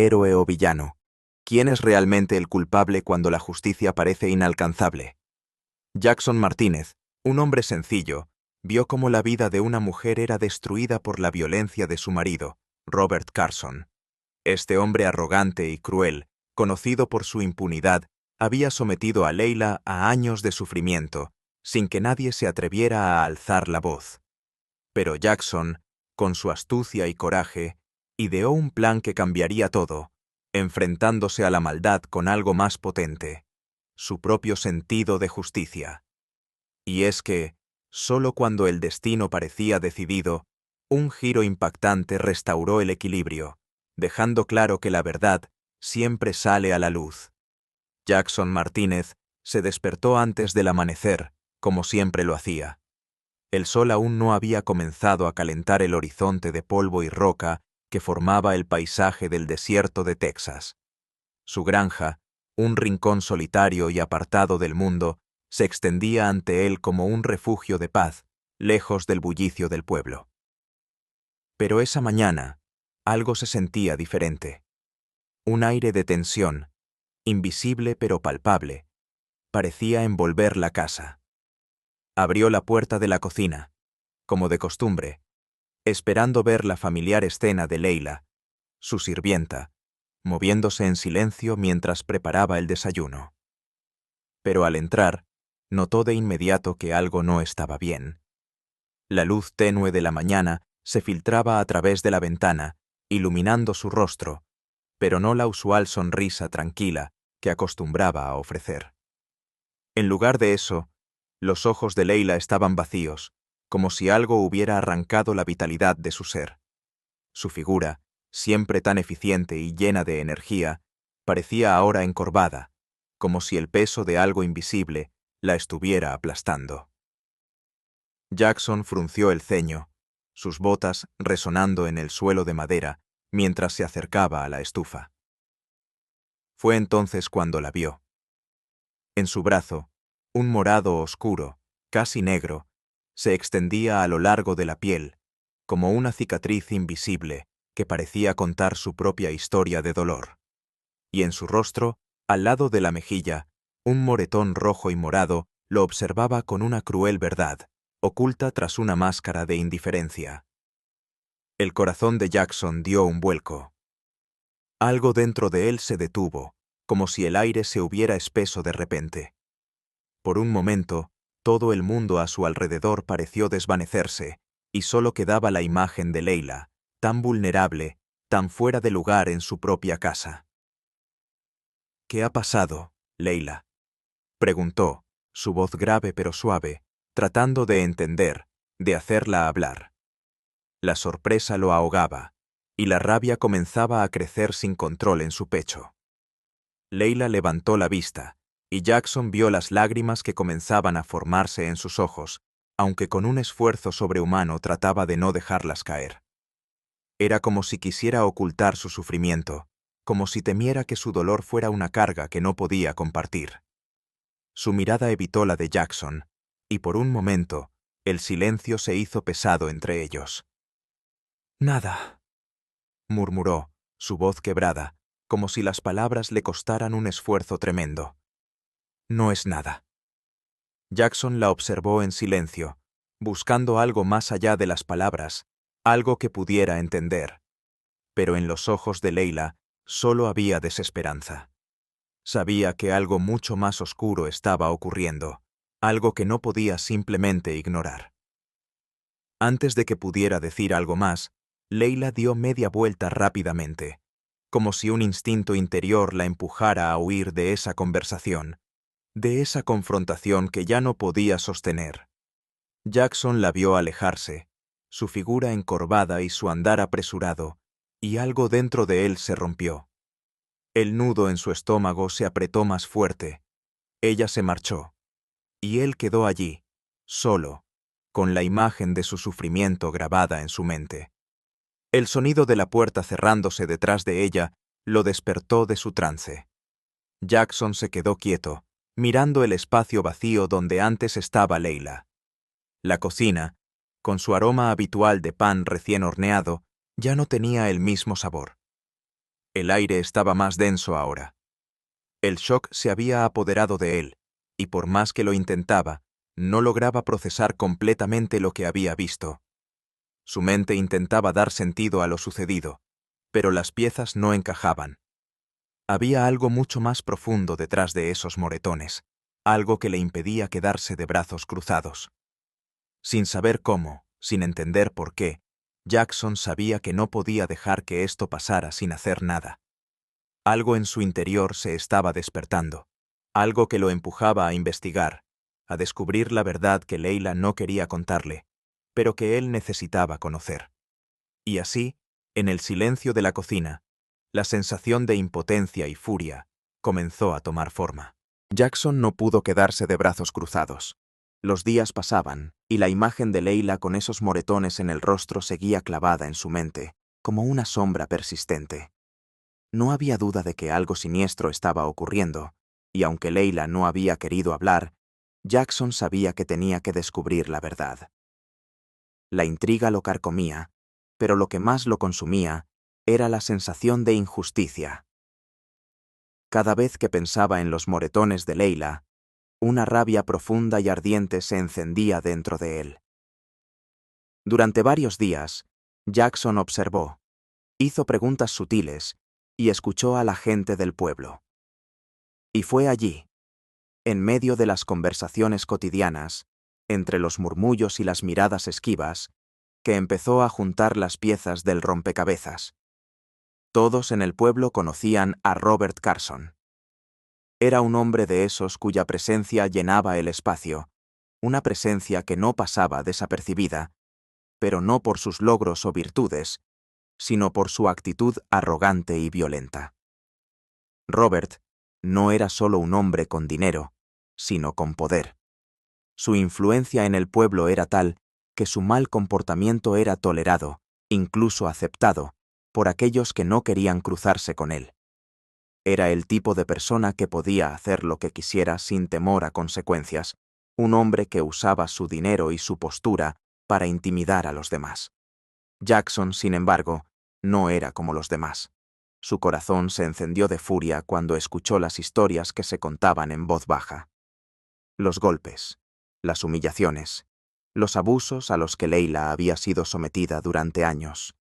héroe o villano. ¿Quién es realmente el culpable cuando la justicia parece inalcanzable? Jackson Martínez, un hombre sencillo, vio cómo la vida de una mujer era destruida por la violencia de su marido, Robert Carson. Este hombre arrogante y cruel, conocido por su impunidad, había sometido a Leila a años de sufrimiento, sin que nadie se atreviera a alzar la voz. Pero Jackson, con su astucia y coraje, ideó un plan que cambiaría todo, enfrentándose a la maldad con algo más potente, su propio sentido de justicia. Y es que, solo cuando el destino parecía decidido, un giro impactante restauró el equilibrio, dejando claro que la verdad siempre sale a la luz. Jackson Martínez se despertó antes del amanecer, como siempre lo hacía. El sol aún no había comenzado a calentar el horizonte de polvo y roca que formaba el paisaje del desierto de Texas. Su granja, un rincón solitario y apartado del mundo, se extendía ante él como un refugio de paz, lejos del bullicio del pueblo. Pero esa mañana, algo se sentía diferente. Un aire de tensión, invisible pero palpable, parecía envolver la casa. Abrió la puerta de la cocina, como de costumbre, esperando ver la familiar escena de Leila, su sirvienta, moviéndose en silencio mientras preparaba el desayuno. Pero al entrar, notó de inmediato que algo no estaba bien. La luz tenue de la mañana se filtraba a través de la ventana, iluminando su rostro, pero no la usual sonrisa tranquila que acostumbraba a ofrecer. En lugar de eso, los ojos de Leila estaban vacíos, como si algo hubiera arrancado la vitalidad de su ser. Su figura, siempre tan eficiente y llena de energía, parecía ahora encorvada, como si el peso de algo invisible la estuviera aplastando. Jackson frunció el ceño, sus botas resonando en el suelo de madera mientras se acercaba a la estufa. Fue entonces cuando la vio. En su brazo, un morado oscuro, casi negro, se extendía a lo largo de la piel, como una cicatriz invisible que parecía contar su propia historia de dolor. Y en su rostro, al lado de la mejilla, un moretón rojo y morado lo observaba con una cruel verdad, oculta tras una máscara de indiferencia. El corazón de Jackson dio un vuelco. Algo dentro de él se detuvo, como si el aire se hubiera espeso de repente. Por un momento, todo el mundo a su alrededor pareció desvanecerse, y solo quedaba la imagen de Leila, tan vulnerable, tan fuera de lugar en su propia casa. «¿Qué ha pasado, Leila?», preguntó, su voz grave pero suave, tratando de entender, de hacerla hablar. La sorpresa lo ahogaba, y la rabia comenzaba a crecer sin control en su pecho. Leila levantó la vista, y Jackson vio las lágrimas que comenzaban a formarse en sus ojos, aunque con un esfuerzo sobrehumano trataba de no dejarlas caer. Era como si quisiera ocultar su sufrimiento, como si temiera que su dolor fuera una carga que no podía compartir. Su mirada evitó la de Jackson, y por un momento, el silencio se hizo pesado entre ellos. «Nada», murmuró, su voz quebrada, como si las palabras le costaran un esfuerzo tremendo. «No es nada». Jackson la observó en silencio, buscando algo más allá de las palabras, algo que pudiera entender. Pero en los ojos de Leila solo había desesperanza. Sabía que algo mucho más oscuro estaba ocurriendo, algo que no podía simplemente ignorar. Antes de que pudiera decir algo más, Leila dio media vuelta rápidamente, como si un instinto interior la empujara a huir de esa conversación, de esa confrontación que ya no podía sostener. Jackson la vio alejarse, su figura encorvada y su andar apresurado, y algo dentro de él se rompió. El nudo en su estómago se apretó más fuerte. Ella se marchó, y él quedó allí, solo, con la imagen de su sufrimiento grabada en su mente. El sonido de la puerta cerrándose detrás de ella lo despertó de su trance. Jackson se quedó quieto, mirando el espacio vacío donde antes estaba Leila. La cocina, con su aroma habitual de pan recién horneado, ya no tenía el mismo sabor. El aire estaba más denso ahora. El shock se había apoderado de él, y por más que lo intentaba, no lograba procesar completamente lo que había visto. Su mente intentaba dar sentido a lo sucedido, pero las piezas no encajaban. Había algo mucho más profundo detrás de esos moretones, algo que le impedía quedarse de brazos cruzados. Sin saber cómo, sin entender por qué, Jackson sabía que no podía dejar que esto pasara sin hacer nada. Algo en su interior se estaba despertando, algo que lo empujaba a investigar, a descubrir la verdad que Leila no quería contarle, pero que él necesitaba conocer. Y así, en el silencio de la cocina, la sensación de impotencia y furia comenzó a tomar forma. Jackson no pudo quedarse de brazos cruzados. Los días pasaban, y la imagen de Leila con esos moretones en el rostro seguía clavada en su mente, como una sombra persistente. No había duda de que algo siniestro estaba ocurriendo, y aunque Leila no había querido hablar, Jackson sabía que tenía que descubrir la verdad. La intriga lo carcomía, pero lo que más lo consumía era la sensación de injusticia. Cada vez que pensaba en los moretones de Leila, una rabia profunda y ardiente se encendía dentro de él. Durante varios días, Jackson observó, hizo preguntas sutiles y escuchó a la gente del pueblo. Y fue allí, en medio de las conversaciones cotidianas, entre los murmullos y las miradas esquivas, que empezó a juntar las piezas del rompecabezas. Todos en el pueblo conocían a Robert Carson. Era un hombre de esos cuya presencia llenaba el espacio, una presencia que no pasaba desapercibida, pero no por sus logros o virtudes, sino por su actitud arrogante y violenta. Robert no era solo un hombre con dinero, sino con poder. Su influencia en el pueblo era tal que su mal comportamiento era tolerado, incluso aceptado, por aquellos que no querían cruzarse con él. Era el tipo de persona que podía hacer lo que quisiera sin temor a consecuencias, un hombre que usaba su dinero y su postura para intimidar a los demás. Jackson, sin embargo, no era como los demás. Su corazón se encendió de furia cuando escuchó las historias que se contaban en voz baja. Los golpes, las humillaciones, los abusos a los que Leila había sido sometida durante años.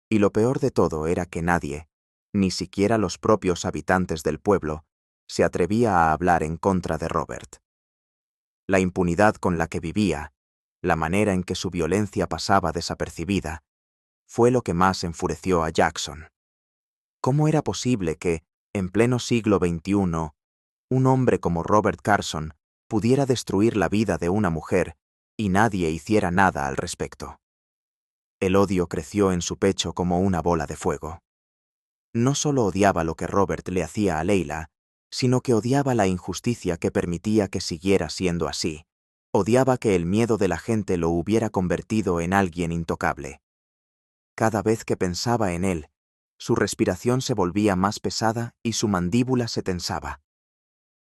Y lo peor de todo era que nadie, ni siquiera los propios habitantes del pueblo, se atrevía a hablar en contra de Robert. La impunidad con la que vivía, la manera en que su violencia pasaba desapercibida, fue lo que más enfureció a Jackson. ¿Cómo era posible que, en pleno siglo XXI, un hombre como Robert Carson pudiera destruir la vida de una mujer y nadie hiciera nada al respecto? El odio creció en su pecho como una bola de fuego. No solo odiaba lo que Robert le hacía a Leila, sino que odiaba la injusticia que permitía que siguiera siendo así. Odiaba que el miedo de la gente lo hubiera convertido en alguien intocable. Cada vez que pensaba en él, su respiración se volvía más pesada y su mandíbula se tensaba.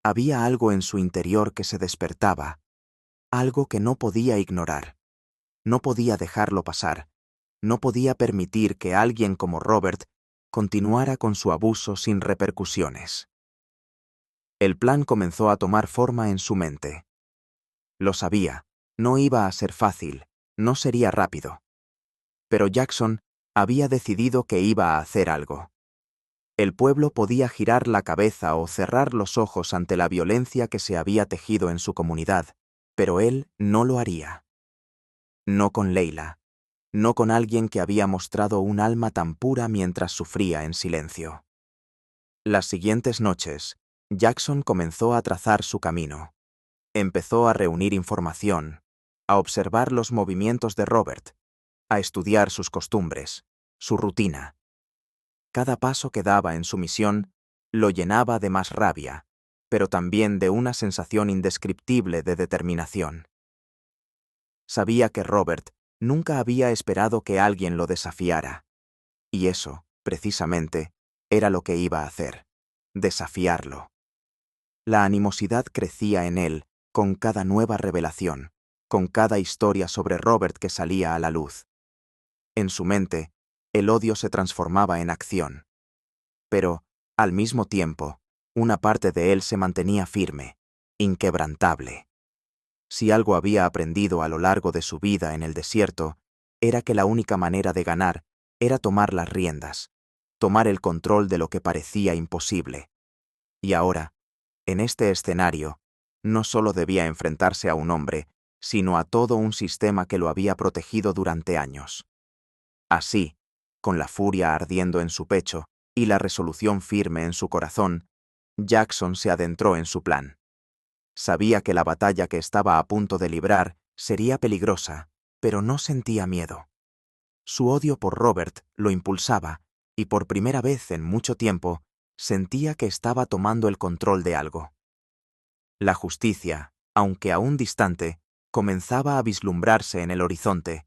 Había algo en su interior que se despertaba, algo que no podía ignorar. No podía dejarlo pasar. No podía permitir que alguien como Robert continuara con su abuso sin repercusiones. El plan comenzó a tomar forma en su mente. Lo sabía, no iba a ser fácil, no sería rápido. Pero Jackson había decidido que iba a hacer algo. El pueblo podía girar la cabeza o cerrar los ojos ante la violencia que se había tejido en su comunidad, pero él no lo haría. No con Leila, no con alguien que había mostrado un alma tan pura mientras sufría en silencio. Las siguientes noches, Jackson comenzó a trazar su camino. Empezó a reunir información, a observar los movimientos de Robert, a estudiar sus costumbres, su rutina. Cada paso que daba en su misión lo llenaba de más rabia, pero también de una sensación indescriptible de determinación. Sabía que Robert nunca había esperado que alguien lo desafiara, y eso, precisamente, era lo que iba a hacer, desafiarlo. La animosidad crecía en él con cada nueva revelación, con cada historia sobre Robert que salía a la luz. En su mente, el odio se transformaba en acción. Pero, al mismo tiempo, una parte de él se mantenía firme, inquebrantable. Si algo había aprendido a lo largo de su vida en el desierto, era que la única manera de ganar era tomar las riendas, tomar el control de lo que parecía imposible. Y ahora, en este escenario, no solo debía enfrentarse a un hombre, sino a todo un sistema que lo había protegido durante años. Así, con la furia ardiendo en su pecho y la resolución firme en su corazón, Jackson se adentró en su plan. Sabía que la batalla que estaba a punto de librar sería peligrosa, pero no sentía miedo. Su odio por Robert lo impulsaba, y por primera vez en mucho tiempo, sentía que estaba tomando el control de algo. La justicia, aunque aún distante, comenzaba a vislumbrarse en el horizonte,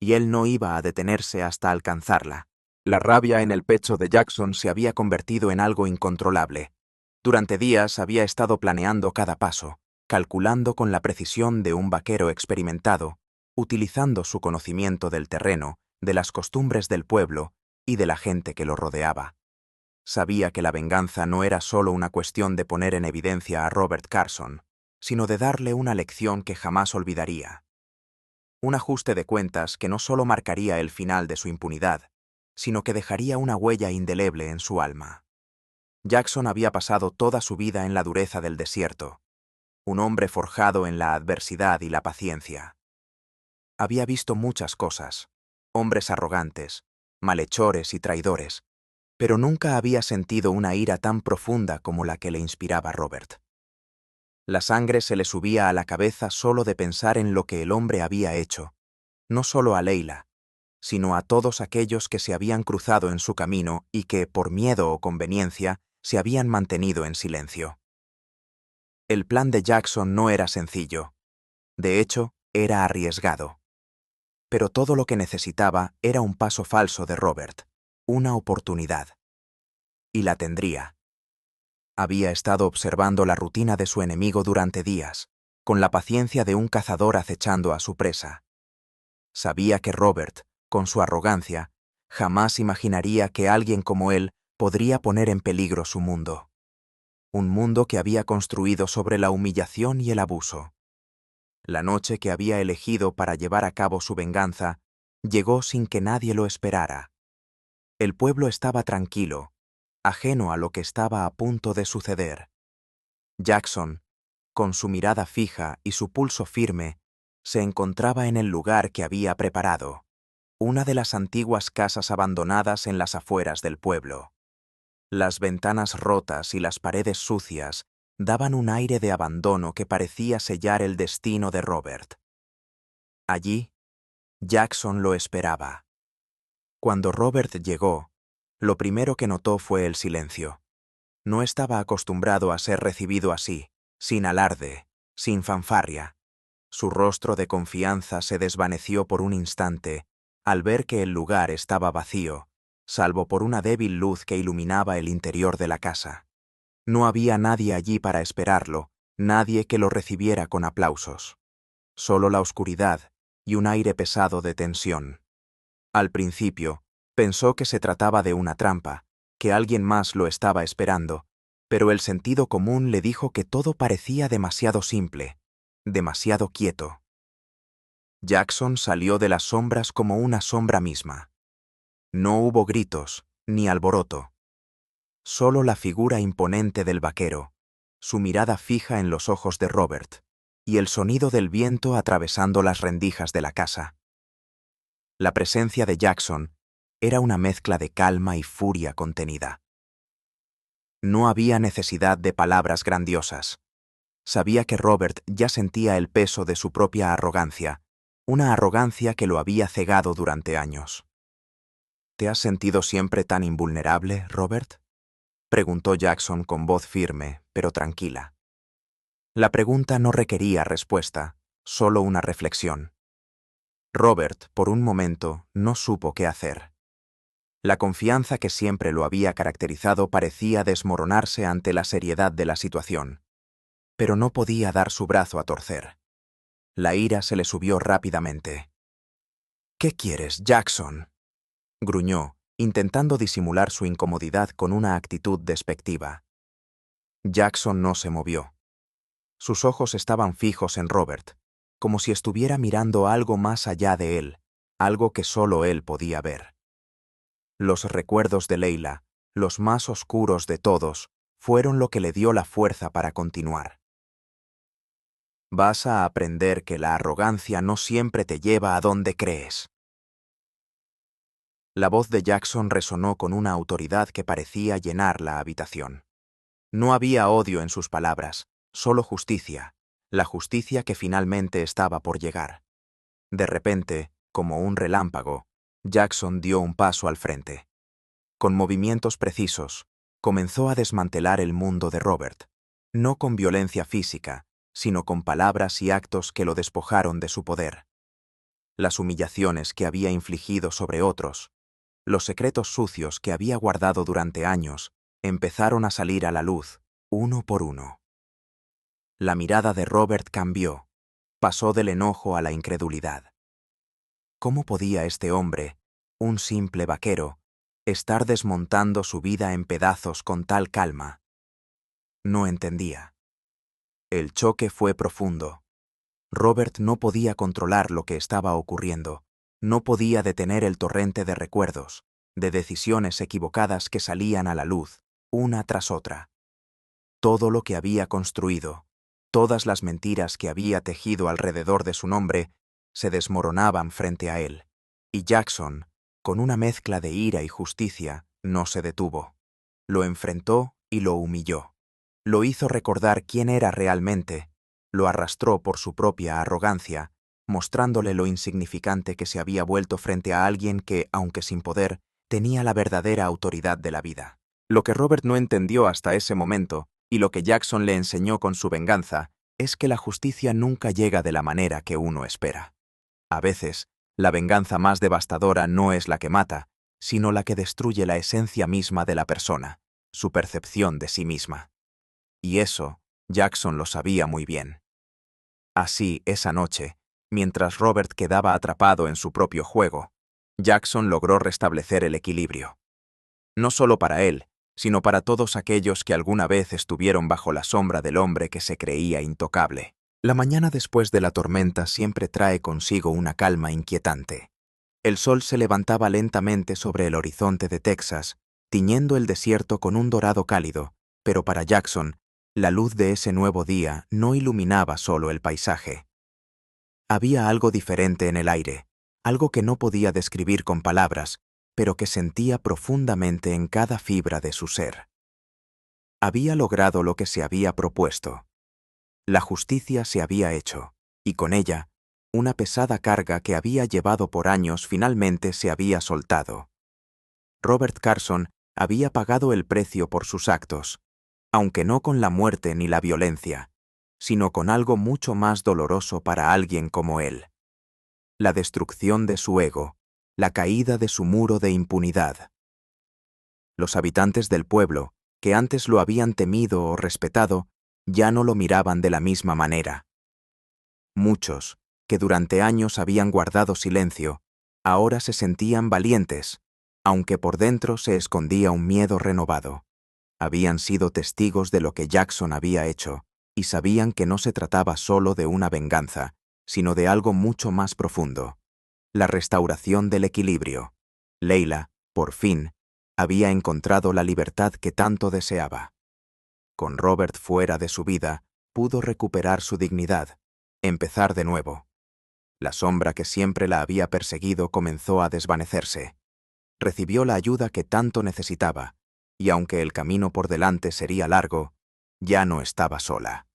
y él no iba a detenerse hasta alcanzarla. La rabia en el pecho de Jackson se había convertido en algo incontrolable. Durante días había estado planeando cada paso, calculando con la precisión de un vaquero experimentado, utilizando su conocimiento del terreno, de las costumbres del pueblo y de la gente que lo rodeaba. Sabía que la venganza no era solo una cuestión de poner en evidencia a Robert Carson, sino de darle una lección que jamás olvidaría. Un ajuste de cuentas que no solo marcaría el final de su impunidad, sino que dejaría una huella indeleble en su alma. Jackson había pasado toda su vida en la dureza del desierto, un hombre forjado en la adversidad y la paciencia. Había visto muchas cosas, hombres arrogantes, malhechores y traidores, pero nunca había sentido una ira tan profunda como la que le inspiraba Robert. La sangre se le subía a la cabeza solo de pensar en lo que el hombre había hecho, no solo a Leila, sino a todos aquellos que se habían cruzado en su camino y que, por miedo o conveniencia, se habían mantenido en silencio. El plan de Jackson no era sencillo. De hecho, era arriesgado. Pero todo lo que necesitaba era un paso falso de Robert, una oportunidad. Y la tendría. Había estado observando la rutina de su enemigo durante días, con la paciencia de un cazador acechando a su presa. Sabía que Robert, con su arrogancia, jamás imaginaría que alguien como él podría poner en peligro su mundo. Un mundo que había construido sobre la humillación y el abuso. La noche que había elegido para llevar a cabo su venganza llegó sin que nadie lo esperara. El pueblo estaba tranquilo, ajeno a lo que estaba a punto de suceder. Jackson, con su mirada fija y su pulso firme, se encontraba en el lugar que había preparado, una de las antiguas casas abandonadas en las afueras del pueblo. Las ventanas rotas y las paredes sucias daban un aire de abandono que parecía sellar el destino de Robert. Allí, Jackson lo esperaba. Cuando Robert llegó, lo primero que notó fue el silencio. No estaba acostumbrado a ser recibido así, sin alarde, sin fanfarria. Su rostro de confianza se desvaneció por un instante al ver que el lugar estaba vacío, salvo por una débil luz que iluminaba el interior de la casa. No había nadie allí para esperarlo, nadie que lo recibiera con aplausos. Solo la oscuridad y un aire pesado de tensión. Al principio, pensó que se trataba de una trampa, que alguien más lo estaba esperando, pero el sentido común le dijo que todo parecía demasiado simple, demasiado quieto. Jackson salió de las sombras como una sombra misma. No hubo gritos, ni alboroto. Solo la figura imponente del vaquero, su mirada fija en los ojos de Robert, y el sonido del viento atravesando las rendijas de la casa. La presencia de Jackson era una mezcla de calma y furia contenida. No había necesidad de palabras grandiosas. Sabía que Robert ya sentía el peso de su propia arrogancia, una arrogancia que lo había cegado durante años. ¿Te has sentido siempre tan invulnerable, Robert?, preguntó Jackson con voz firme, pero tranquila. La pregunta no requería respuesta, solo una reflexión. Robert, por un momento, no supo qué hacer. La confianza que siempre lo había caracterizado parecía desmoronarse ante la seriedad de la situación, pero no podía dar su brazo a torcer. La ira se le subió rápidamente. «¿Qué quieres, Jackson?», gruñó, intentando disimular su incomodidad con una actitud despectiva. Jackson no se movió. Sus ojos estaban fijos en Robert, como si estuviera mirando algo más allá de él, algo que solo él podía ver. Los recuerdos de Leila, los más oscuros de todos, fueron lo que le dio la fuerza para continuar. Vas a aprender que la arrogancia no siempre te lleva a donde crees. La voz de Jackson resonó con una autoridad que parecía llenar la habitación. No había odio en sus palabras, solo justicia, la justicia que finalmente estaba por llegar. De repente, como un relámpago, Jackson dio un paso al frente. Con movimientos precisos, comenzó a desmantelar el mundo de Robert, no con violencia física, sino con palabras y actos que lo despojaron de su poder. Las humillaciones que había infligido sobre otros, los secretos sucios que había guardado durante años, empezaron a salir a la luz, uno por uno. La mirada de Robert cambió, pasó del enojo a la incredulidad. ¿Cómo podía este hombre, un simple vaquero, estar desmontando su vida en pedazos con tal calma? No entendía. El choque fue profundo. Robert no podía controlar lo que estaba ocurriendo, no podía detener el torrente de recuerdos, de decisiones equivocadas que salían a la luz, una tras otra. Todo lo que había construido, todas las mentiras que había tejido alrededor de su nombre, se desmoronaban frente a él, y Jackson, con una mezcla de ira y justicia, no se detuvo. Lo enfrentó y lo humilló. Lo hizo recordar quién era realmente, lo arrastró por su propia arrogancia, mostrándole lo insignificante que se había vuelto frente a alguien que, aunque sin poder, tenía la verdadera autoridad de la vida. Lo que Robert no entendió hasta ese momento, y lo que Jackson le enseñó con su venganza, es que la justicia nunca llega de la manera que uno espera. A veces, la venganza más devastadora no es la que mata, sino la que destruye la esencia misma de la persona, su percepción de sí misma. Y eso, Jackson lo sabía muy bien. Así, esa noche, mientras Robert quedaba atrapado en su propio juego, Jackson logró restablecer el equilibrio. No solo para él, sino para todos aquellos que alguna vez estuvieron bajo la sombra del hombre que se creía intocable. La mañana después de la tormenta siempre trae consigo una calma inquietante. El sol se levantaba lentamente sobre el horizonte de Texas, tiñendo el desierto con un dorado cálido, pero para Jackson, la luz de ese nuevo día no iluminaba solo el paisaje. Había algo diferente en el aire, algo que no podía describir con palabras, pero que sentía profundamente en cada fibra de su ser. Había logrado lo que se había propuesto. La justicia se había hecho, y con ella, una pesada carga que había llevado por años finalmente se había soltado. Robert Carson había pagado el precio por sus actos, aunque no con la muerte ni la violencia, sino con algo mucho más doloroso para alguien como él: la destrucción de su ego, la caída de su muro de impunidad. Los habitantes del pueblo, que antes lo habían temido o respetado, ya no lo miraban de la misma manera. Muchos, que durante años habían guardado silencio, ahora se sentían valientes, aunque por dentro se escondía un miedo renovado. Habían sido testigos de lo que Jackson había hecho, y sabían que no se trataba solo de una venganza, sino de algo mucho más profundo: la restauración del equilibrio. Leila, por fin, había encontrado la libertad que tanto deseaba. Con Robert fuera de su vida, pudo recuperar su dignidad, empezar de nuevo. La sombra que siempre la había perseguido comenzó a desvanecerse. Recibió la ayuda que tanto necesitaba, y aunque el camino por delante sería largo, ya no estaba sola.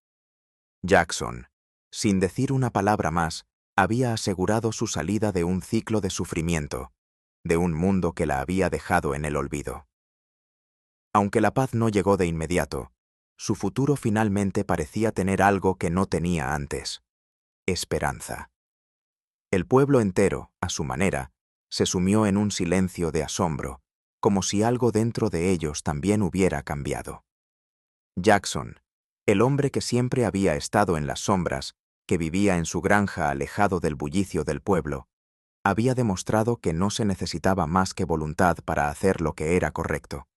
Jackson, sin decir una palabra más, había asegurado su salida de un ciclo de sufrimiento, de un mundo que la había dejado en el olvido. Aunque la paz no llegó de inmediato, su futuro finalmente parecía tener algo que no tenía antes: esperanza. El pueblo entero, a su manera, se sumió en un silencio de asombro, como si algo dentro de ellos también hubiera cambiado. Jackson, el hombre que siempre había estado en las sombras, que vivía en su granja alejado del bullicio del pueblo, había demostrado que no se necesitaba más que voluntad para hacer lo que era correcto.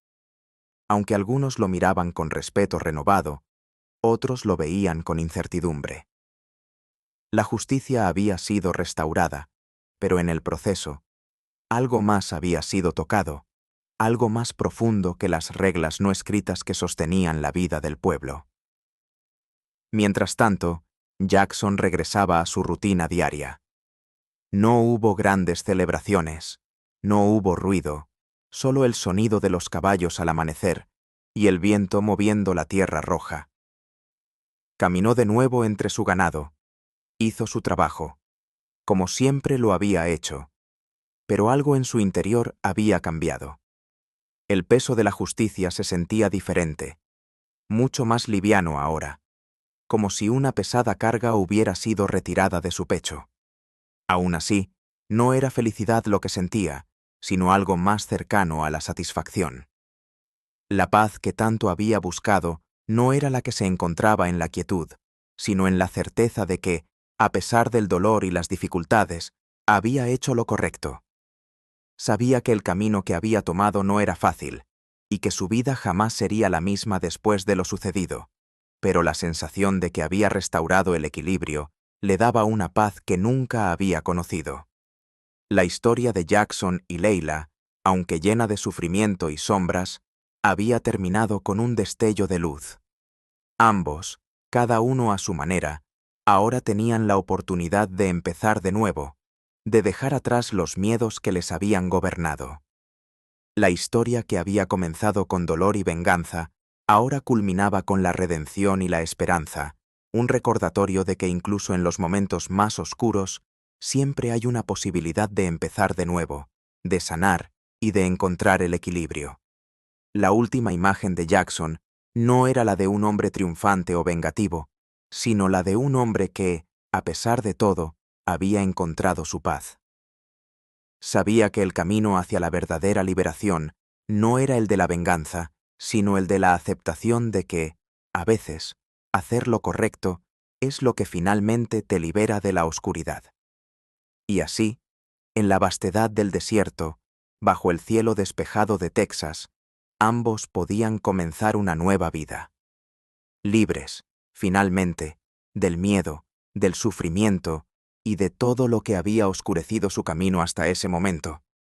Aunque algunos lo miraban con respeto renovado, otros lo veían con incertidumbre. La justicia había sido restaurada, pero en el proceso, algo más había sido tocado, algo más profundo que las reglas no escritas que sostenían la vida del pueblo. Mientras tanto, Jackson regresaba a su rutina diaria. No hubo grandes celebraciones, no hubo ruido, solo el sonido de los caballos al amanecer y el viento moviendo la tierra roja. Caminó de nuevo entre su ganado, hizo su trabajo, como siempre lo había hecho, pero algo en su interior había cambiado. El peso de la justicia se sentía diferente, mucho más liviano ahora, como si una pesada carga hubiera sido retirada de su pecho. Aún así, no era felicidad lo que sentía, sino algo más cercano a la satisfacción. La paz que tanto había buscado no era la que se encontraba en la quietud, sino en la certeza de que, a pesar del dolor y las dificultades, había hecho lo correcto. Sabía que el camino que había tomado no era fácil, y que su vida jamás sería la misma después de lo sucedido, pero la sensación de que había restaurado el equilibrio le daba una paz que nunca había conocido. La historia de Jackson y Leila, aunque llena de sufrimiento y sombras, había terminado con un destello de luz. Ambos, cada uno a su manera, ahora tenían la oportunidad de empezar de nuevo, de dejar atrás los miedos que les habían gobernado. La historia que había comenzado con dolor y venganza, ahora culminaba con la redención y la esperanza, un recordatorio de que incluso en los momentos más oscuros, siempre hay una posibilidad de empezar de nuevo, de sanar y de encontrar el equilibrio. La última imagen de Jackson no era la de un hombre triunfante o vengativo, sino la de un hombre que, a pesar de todo, había encontrado su paz. Sabía que el camino hacia la verdadera liberación no era el de la venganza, sino el de la aceptación de que, a veces, hacer lo correcto es lo que finalmente te libera de la oscuridad. Y así, en la vastedad del desierto, bajo el cielo despejado de Texas, ambos podían comenzar una nueva vida. Libres, finalmente, del miedo, del sufrimiento y de todo lo que había oscurecido su camino hasta ese momento.